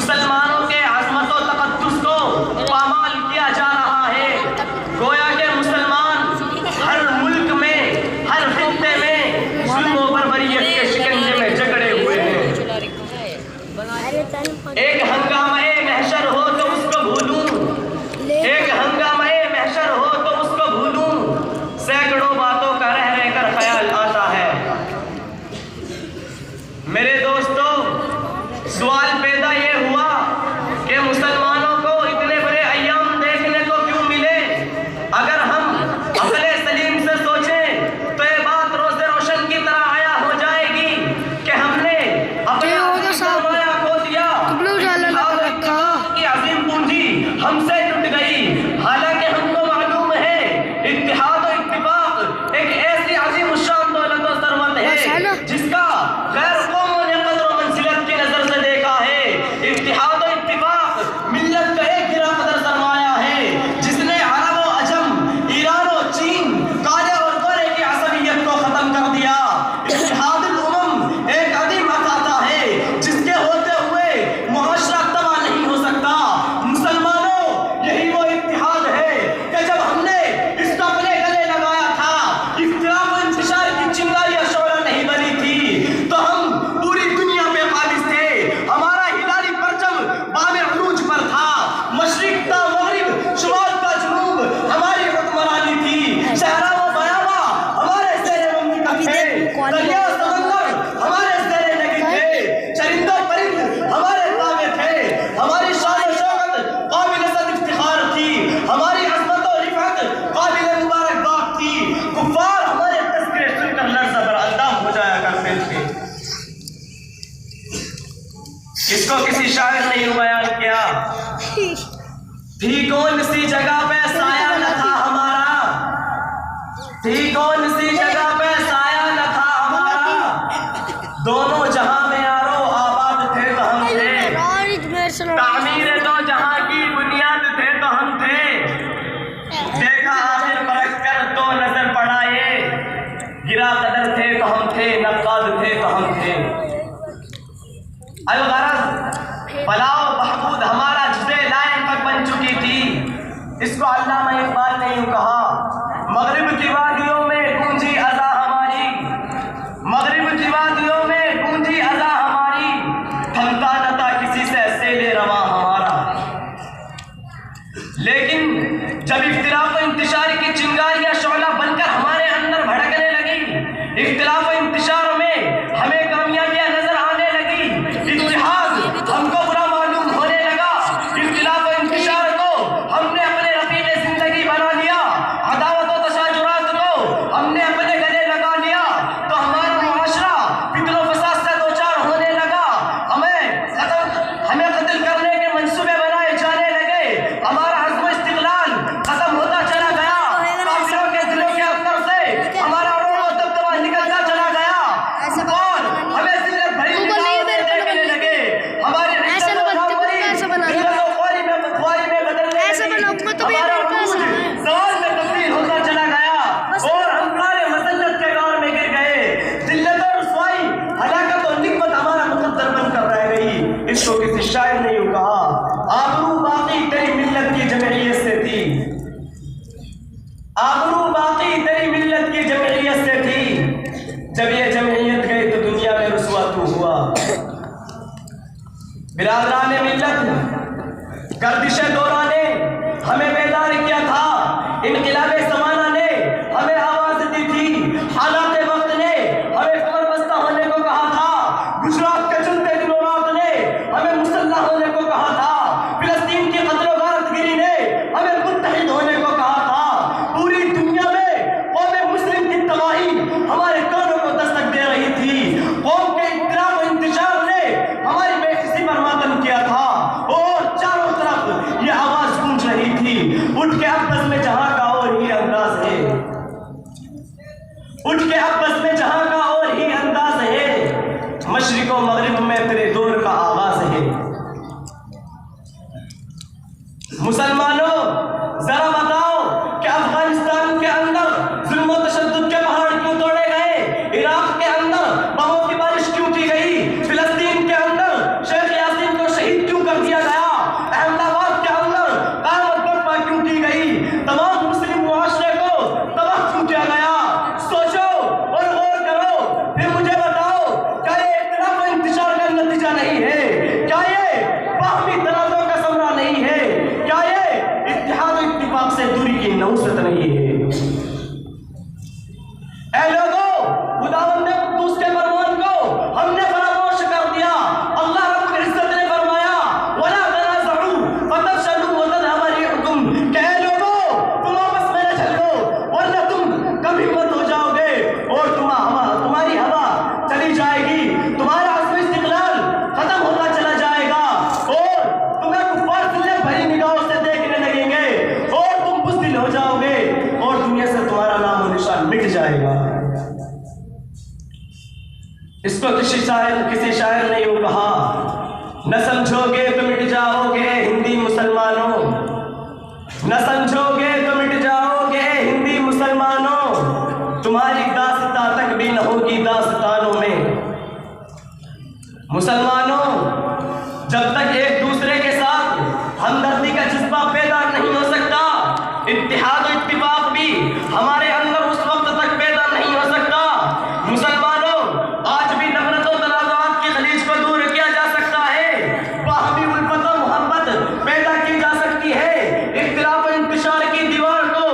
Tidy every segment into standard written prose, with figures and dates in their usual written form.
مسلمانوں کے عظمت و تقدس کو پامال کیا جا رہا ہے۔ گویا کہ مسلمان ہر ملک میں، ہر خطے میں ظلم و بربریت کے شکنجے میں جکڑے ہوئے ہیں۔ ایک ہنگامہ محشر ہو تو اس کو بھولوں، ایک ہنگامہ محشر ہو تو اس کو بھولوں، سینکڑوں باتوں کا رہ رہ کر خیال آتا ہے۔ میرے دوستو، سوال پیدا یہ ہوا کہ مسلمانوں کو اتنے بڑے ایام دیکھنے کو کیوں ملے؟ اگر ہم عقل سلیم سے سوچیں تو یہ بات روز روشن کی طرح آیا ہو جائے گی کہ ہم نے اپنے سرمایہ کھو دیا، کی عظیم پونجی ہم سے ٹوٹ گئی۔ حالانکہ ہم کو معلوم ہے اتحاد و اتفاق ایک ایسی عظیم الشان دولت و ثروت ہے جس کا غیر قوموں نے قدر و منزلت کی نظر سے دیکھا ہے۔ اتحاد و اتفاق ملت کا ایک گرا قدر سرمایہ ہے جس نے عرب و عجم، ایران و چین، کالے اور گورے کی عصبیت کو ختم کر دیا۔ اتحاد الامم ایک عظیم عطا ہے جس کے ہوتے ہوئے معاشرہ تباہ نہیں ہو سکتا۔ مسلمانوں، یہی وہ اتحاد ہے کہ جب ہم نے اس کو اپنے گلے لگایا تھا، اختلاف و انتشار کی چنگاری یا شعلہ نہیں بنی تھی، تو ہم پوری دنیا پہ قابض تھے۔ ہمارا ہلالی پرچم بام عروج پر تھا، مشرق تا مغرب، شمال تا جنوب ہماری حکمرانی تھی۔ صحرا و بیاباں ہمارے زیر مملکت تھے، دریا سمندر ہمارے زیر نگہ تھے، چرند و پرند ہمارے تابع تھے۔ ہماری شان و شوکت قابل صد افتخار تھی، ہماری عظمت و رفعت قابل مبارکباد تھی۔ کفار ہمارے تذکرے سن کر لرزہ بر اندام ہو جایا کرتے تھے۔ اس کو کسی شاعر نے یوں بیان کیا: تھی کون سی جگہ پہ سایہ نہ تھا ہمارا، تھی کون سی جگہ پہ سایہ نہ تھا ہمارا، دونوں جہاں میں یارو آباد تھے تو ہم تھے، تعمیر دو جہاں کی بنیاد تھے تو ہم تھے، دیکھا آخر پرکھ کر تو نظر پڑا یہ، گرا قدر تھے تو ہم تھے، نقاد تھے تو ہم تھے۔ الغرض فلاح و بہبود ہمارا جزء لائق بن چکی تھی۔ اس کو علامہ اقبال نے یوں کہا: مغرب کی وادیوں میں گونجی اذا ہماری، مغرب کی وادیوں میں گونجی اذا ہماری، تھمتا نہ تھا کسی سے سیل رواں ہمارا۔ لیکن جب اختلاف و انتشار کی چنگاریاں شعلہ بن کر ہمارے اندر بھڑکنے لگی، اختلاف و انتشار میں ہمیں کامیابیاں نظر آنے لگی، اتحاد ہم کو برا معلوم ہونے لگا، اختلاف و انتشار کو ہم نے اپنے رفیق زندگی بنا لیا، عداوت و تشاجرات کو ہم نے اپنے گلے لگا لیا، تو ہمارا معاشرہ فتن و فساد سے دوچار ہونے لگا، ہمیں قتل کرنے کے منصوبے بنائے جانے لگے، ہمارا عزم و استقلال ختم ہوتا چلا گیا، کافروں کے دلوں کے اندر سے ہمارا روح و دبدبہ نکلتا چلا گیا، اور ہمیں ذلت بھری نگاہوں میں دیکھنے لگے، ہماری عزت و ناموری ذلت و خواری میں بدلنے لگی، ہمارا عروج زوال میں تبدیل ہوتا چلا گیا، اور ہم کالے مسلط کے دور میں گر گئے۔ ذلت و رسوائی، ہلاکت و نکبت ہمارا مقدر بن کر رہ گئی۔ اس کو کسی شاعر نے یوں کہا: آبرو باقی تیری ملت کی جمعیت سے تھی، آبرو باقی تیری ملت کی جمعیت سے تھی، جب یہ جمعیت گئی تو دنیا میں رسوا تو ہوا۔ برادران ملت، گردش دورہ نے ہمیں بیدار کیا تھا، انقلاب زمانہ نے ہمیں آواز دی تھی، حالات وقت نے ہمیں کمر بستہ ہونے کو کہا تھا، گجرات کے چلتے دن و رات نے ہمیں مسلح ہونے کو کہا تھا، فلسطین کی قتل و غارت گری نے ہمیں متحد ہونے کو کہا تھا، پوری دنیا میں قوم مسلم کی تباہی ہمارے کانوں کو دستک دے رہی تھی، قوم کے اختلاف و انتشار نے ہماری بے کسی پر ماتم کیا تھا، اور چاروں طرف یہ آواز گونج رہی تھی: اٹھ کے اب بس میں جہاں کا اور ہی انداز کسی شاعر نے یوں کہا، نہ سمجھو گے تو مٹ جاؤ گے ہندی مسلمانوں، نہ سمجھو گے تو مٹ جاؤ گے ہندی مسلمانوں، تمہاری داستان تک بھی نہ ہوگی داستانوں میں۔ مسلمانوں، جب تک ایک دوسرے کے ساتھ ہمدردی کا جذبہ پیدا نہیں ہو سکتا، اتحاد و اتفاق بھی ہمارے اندر اس وقت تک پیدا نہیں ہو سکتا۔ مسلمانوں، آج بھی نفرت و تنازعات کی خلیج کو دور کیا جا سکتا ہے، باہمی الفت و محبت پیدا کی جا سکتی ہے، اختلاف و انتشار کی دیوار کو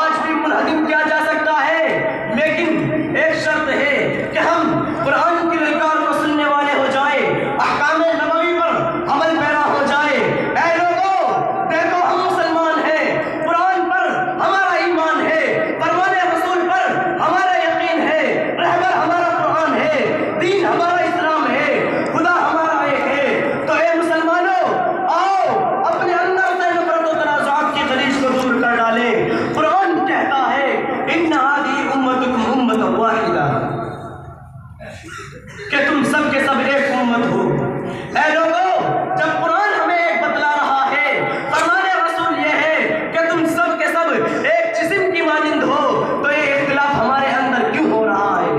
آج بھی منہدم کیا جا سکتا ہے، لیکن ایک شرط ہے کہ ہم قرآن کی للکار کو سننے والے ہو جائے، احکام نبوی پر عمل پیرا ہو جائے۔ اے لوگوں، دیکھو ہم مسلمان ہیں، قرآن پر ہمارا ایمان ہے، فرمان رسول پر ہمارا یقین ہے، رہبر ہمارا قرآن ہے، دین ہمارا اسلام ہے، خدا ہمارا ایک ہے۔ تو اے مسلمانوں، آؤ اپنے اندر سے نفرت و تنازعات کی خلیج کو دور کر ڈالیں۔ قرآن کہتا ہے ان هذه امتکم امۃ واحدہ، کہ تم سب کے سب ایک امت ہو۔ اے لوگوں، جب قرآن ہمیں ایک بتلا رہا ہے، فرمان رسول یہ ہے کہ تم سب کے سب ایک جسم کی مانند ہو، تو یہ اختلاف ہمارے اندر کیوں ہو رہا ہے؟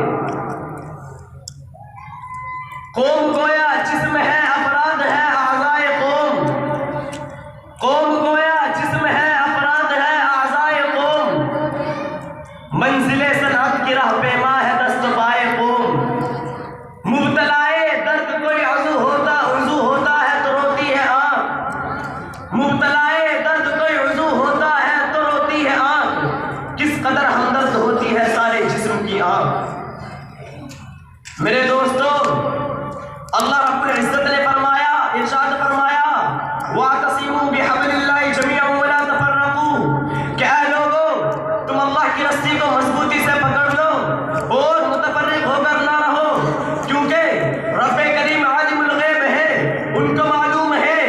قوم گویا جسم ہے، افراد ہے اعضائے قوم، قوم گویا جسم ہے، افراد ہے اعضائے قوم، منزل صنعت کی راہ پیما ہے دست پائے قوم، مبتلائے درد کوئی عضو ہوتا ہے تو روتی ہے آنکھ، مبتلائے درد کوئی عضو ہوتا ہے تو روتی ہے آنکھ، کس قدر ہمدرد ہوتی ہے سارے جسم کی آنکھ۔ میرے دوستو، اللہ رب العزت نے فرمایا، ارشاد فرمایا، وَاعْتَصِمُوا بِحَبْلِ اللَّهِ جَمِيعًا وَلَا تَفَرَّقُوا، کہ اے لوگوں، تم اللہ کی رسی کو مضبوطی سے پکڑ لو اور متفرق ہو کر نہ رہو، کیونکہ رب کریم عالم الغیب ہے، ان کو معلوم ہے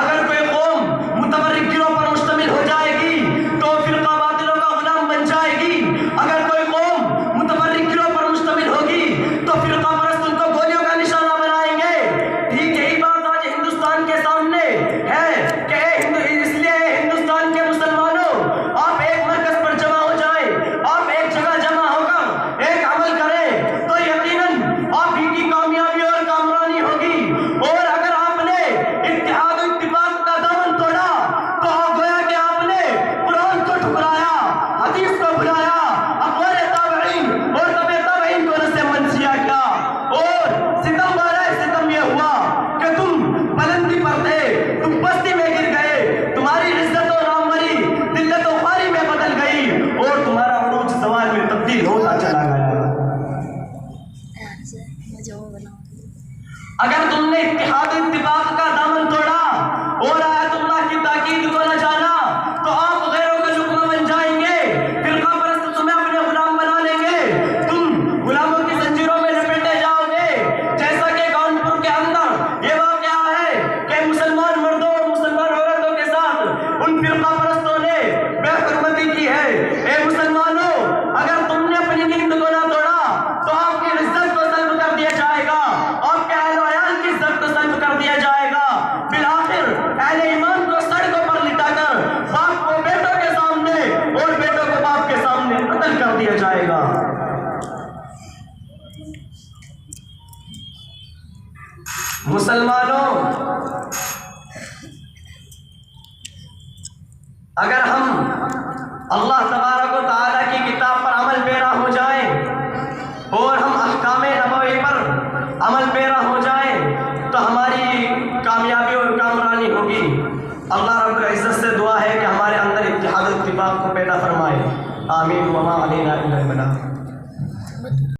اگر کوئی قوم متفرق گروہ پر مشتمل ہو جائے گی تو فرقہ باطلوں کا غلام بن جائے گی، اگر کوئی قوم متفرق گروہ پر مشتمل ہوگی تو فرقہ پرست ان کو گولیوں کا نشانہ بنائیں گے۔ ٹھیک یہی بات آج ہندوستان کے سامنے ہے کہ اس لیے ہندوستان کے مسلمانوں، آپ ایک مرکز پر جمع ہو جائیں، آپ ایک جگہ جمع ہو کر ایک عمل کریں تو یقیناً آپ ہی کی کامیابی اور کامرانی ہوگی۔ اور اگر آپ نے اتحاد و اتفاق کا دامن توڑا تو گویا کہ آپ نے قرآن کو ٹھکرایا، حدیث کو بھلایا، اقوال تابعین اور تبع تابعین کو رد منسیہ کیا، اور ستم بالائے ستم یہ ہوا کہ تم بلندی پر تھے، تم پستی میں گر گئے، تمہاری عزت و ناموری ذلت و خواری میں بدل گئی اور تمہارا عروج زوال میں تبدیل ہوتا چلا گیا۔ اگر تم نے اتحاد و اتفاق کا دامن توڑا اور آیت اللہ کی تاکید کو نہ جانا تو آپ غیروں کا لقمہ بن جائیں گے، فرقہ پرست تمہیں اپنے غلام بنا لیں گے، تم غلاموں کی زنجیروں میں لپیٹے جاؤ گے، جیسا کہ کانپور کے اندر یہ واقعہ ہے کہ مسلمان مردوں اور مسلمان عورتوں کے ساتھ ان فرقہ پرستوں نے بے حرمتی کی ہے۔ اے مسلمانوں، اگر تم نے اپنی نیند کو نہ توڑا تو آپ کی عزت کو سلب کر دیا جائے گا، آپ کے اہل و عیال کی عزت کو سلب کر دیا جائے گا، بالآخر اہل ایمان کو سڑکوں پر لٹا کر باپ کو بیٹوں کے سامنے اور بیٹوں کو باپ کے سامنے قتل کر دیا جائے گا۔ مسلمانوں، اگر ہم اللہ تبارک و تعالیٰ کی کتاب پر عمل پیرا ہو جائیں اور ہم احکام نبوی پر عمل پیرا ہو جائیں تو ہماری کامیابی اور کامرانی ہوگی۔ اللہ رب العزت سے دعا ہے کہ ہمارے اندر اتحاد و اتفاق کو پیدا فرمائے، آمین وما علیہ۔